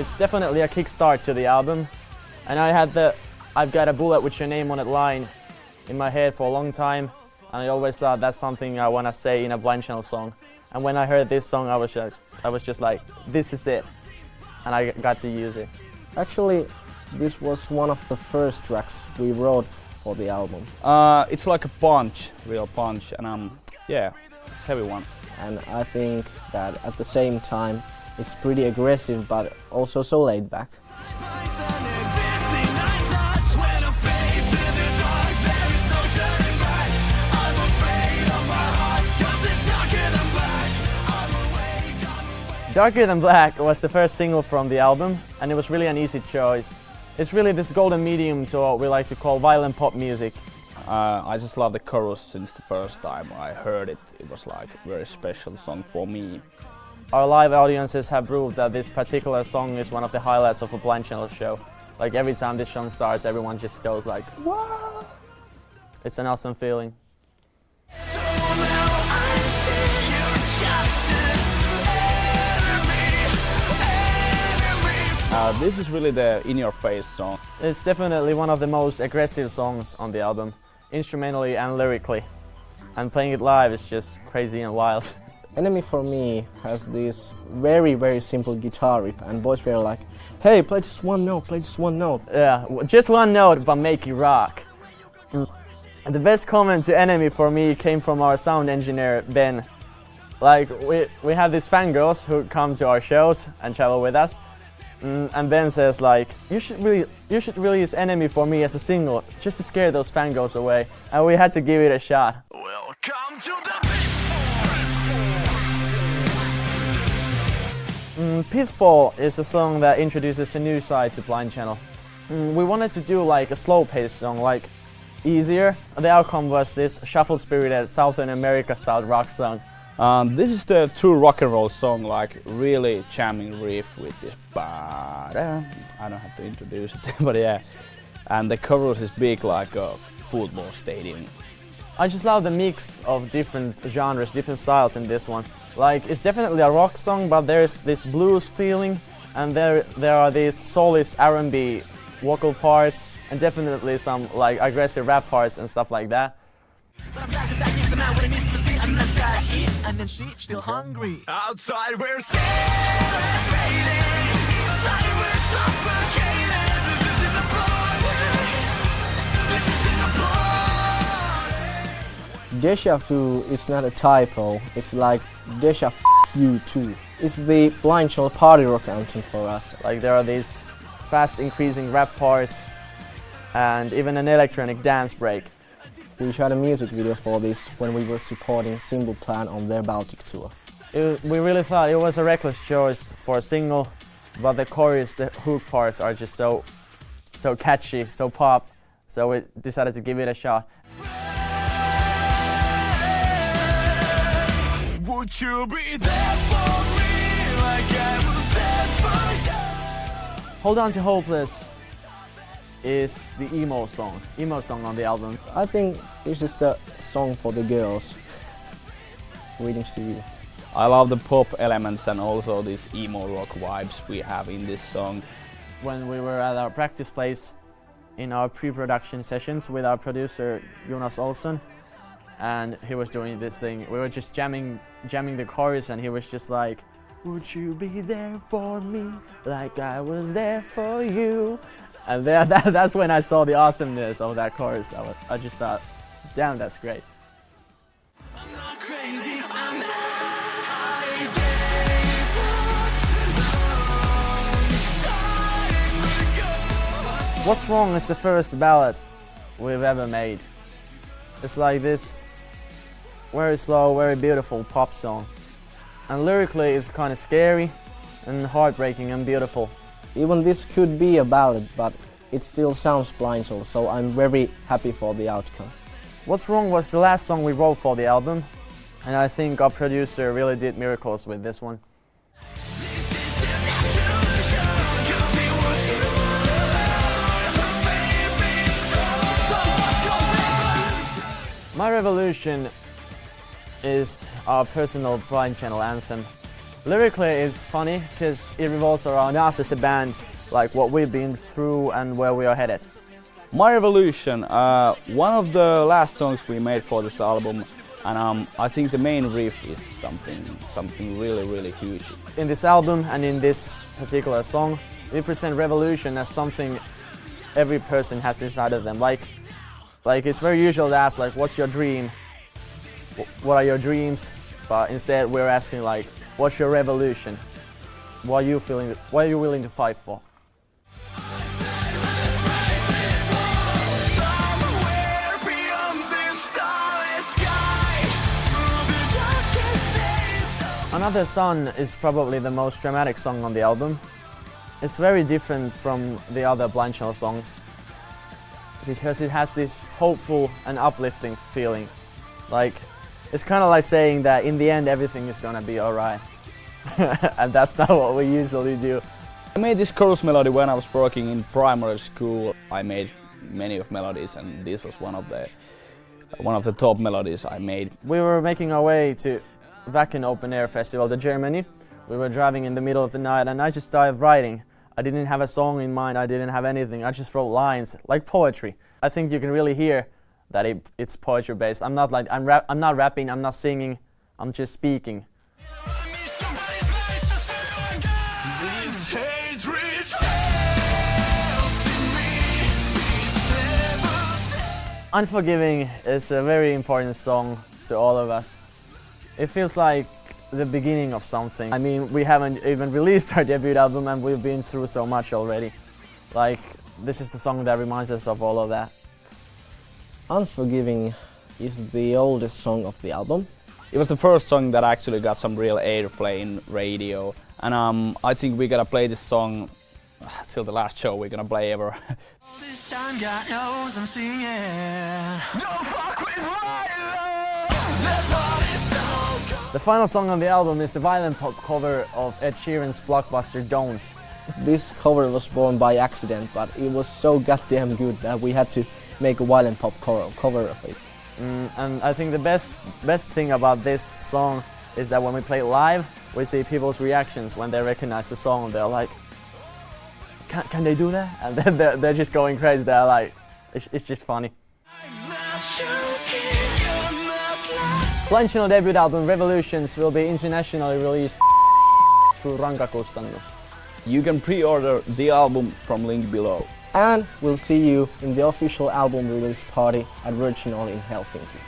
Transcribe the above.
It's definitely a kickstart to the album, and I've got a bullet with your name on it line in my head for a long time, and I always thought that's something I want to say in a Blind Channel song. And when I heard this song, I was just like, this is it, and I got to use it. Actually, this was one of the first tracks we wrote for the album. It's like a punch, real punch, and yeah, heavy one. And I think that at the same time, it's pretty aggressive, but also so laid back. Darker Than Black was the first single from the album, and it was really an easy choice. It's really this golden medium to what we like to call violent pop music. I just love the chorus since the first time I heard it. It was like a very special song for me. Our live audiences have proved that this particular song is one of the highlights of a Blind Channel show. Like every time this song starts, everyone just goes like, "Whoa!" It's an awesome feeling. This is really the in-your-face song. It's definitely one of the most aggressive songs on the album, instrumentally and lyrically. And playing it live is just crazy and wild. Enemy for me has this very simple guitar riff, and boys were like, hey, play just one note, play just one note. Yeah, just one note, but make it rock. The best comment to Enemy for me came from our sound engineer, Ben. Like, we have these fangirls who come to our shows and travel with us. And Ben says like, you should release Enemy for me as a single, just to scare those fangirls away. And we had to give it a shot. Welcome to the PITFALL is a song that introduces a new side to Blind Channel. We wanted to do like a slow-paced song, like easier. The outcome was this shuffle-spirited Southern America-style rock song. This is the true rock and roll song, like really jamming riff with this ba-da. I don't have to introduce it, but yeah. And the chorus is big like a football stadium. I just love the mix of different genres, different styles in this one. Like, it's definitely a rock song, but there's this blues feeling, and there are these soulless R&B vocal parts, and definitely some like aggressive rap parts and stuff like that. and then she's still hungry. Outside we're celebrating, inside we're suffocating. This isn't a party, this isn't a party. Deja vu is not a typo, it's like deja you too. It's the Blind Channel party rock anthem for us. Like there are these fast increasing rap parts and even an electronic dance break. We shot a music video for this when we were supporting Simple Plan on their Baltic tour. We really thought it was a reckless choice for a single, but the chorus, the hook parts are just so catchy, so pop, so we decided to give it a shot. Would you be there for me like I was there for you? Hold On to Hopeless is the emo song on the album. I think this is the song for the girls. Greetings to you. I love the pop elements and also these emo rock vibes we have in this song. When we were at our practice place in our pre-production sessions with our producer Jonas Olsson, and he was doing this thing, we were just jamming the chorus, and he was just like, would you be there for me like I was there for you? And that's when I saw the awesomeness of that chorus. I just thought, damn, that's great. I'm not crazy, I'm not. What's Wrong is the first ballad we've ever made. It's like this very slow, very beautiful pop song. And lyrically it's kind of scary and heartbreaking and beautiful. Even this could be a ballad, but it still sounds Blind Channel, so I'm very happy for the outcome. What's Wrong was the last song we wrote for the album, and I think our producer really did miracles with this one. My Revolution is our personal Blind Channel anthem. Lyrically, it's funny because it revolves around us as a band, like what we've been through and where we are headed. My Revolution, one of the last songs we made for this album, and I think the main riff is something really huge. In this album and in this particular song, we present revolution as something every person has inside of them. Like it's very usual to ask, like, what's your dream? What are your dreams? But instead we're asking, like, what's your revolution? What are you feeling? What are you willing to fight for? Another Sun is probably the most dramatic song on the album. It's very different from the other Blind Channel songs because it has this hopeful and uplifting feeling. Like, it's kind of like saying that in the end everything is gonna be alright. And that's not what we usually do. I made this chorus melody when I was working in primary school. I made many of melodies, and this was one of the top melodies I made. We were making our way to Wacken Open Air Festival to Germany. We were driving in the middle of the night and I just started writing. I didn't have a song in mind, I didn't have anything, I just wrote lines, like poetry. I think you can really hear that it's poetry based. I'm not rapping, I'm not singing, I'm just speaking. Unforgiving is a very important song to all of us. It feels like the beginning of something. I mean, we haven't even released our debut album and we've been through so much already. Like, this is the song that reminds us of all of that. Unforgiving is the oldest song of the album. It was the first song that actually got some real airplay in radio, and I think we're gonna play this song till the last show we're gonna play ever. This time God knows I'm singing. Don't fuck with my love. That body's so cold. The final song on the album is the violent pop cover of Ed Sheeran's blockbuster Don't. This cover was born by accident, but it was so goddamn good that we had to make a violent pop cover of it. And I think the best thing about this song is that when we play it live, we see people's reactions when they recognize the song. They're like, can they do that? And then they're just going crazy. They're like, it's just funny. I'm not joking, you're not lying. Blind Channel debut album Revolutions will be internationally released through Rankakustannus. You can pre-order the album from link below. And we'll see you in the official album release party at Virgin Hall in Helsinki.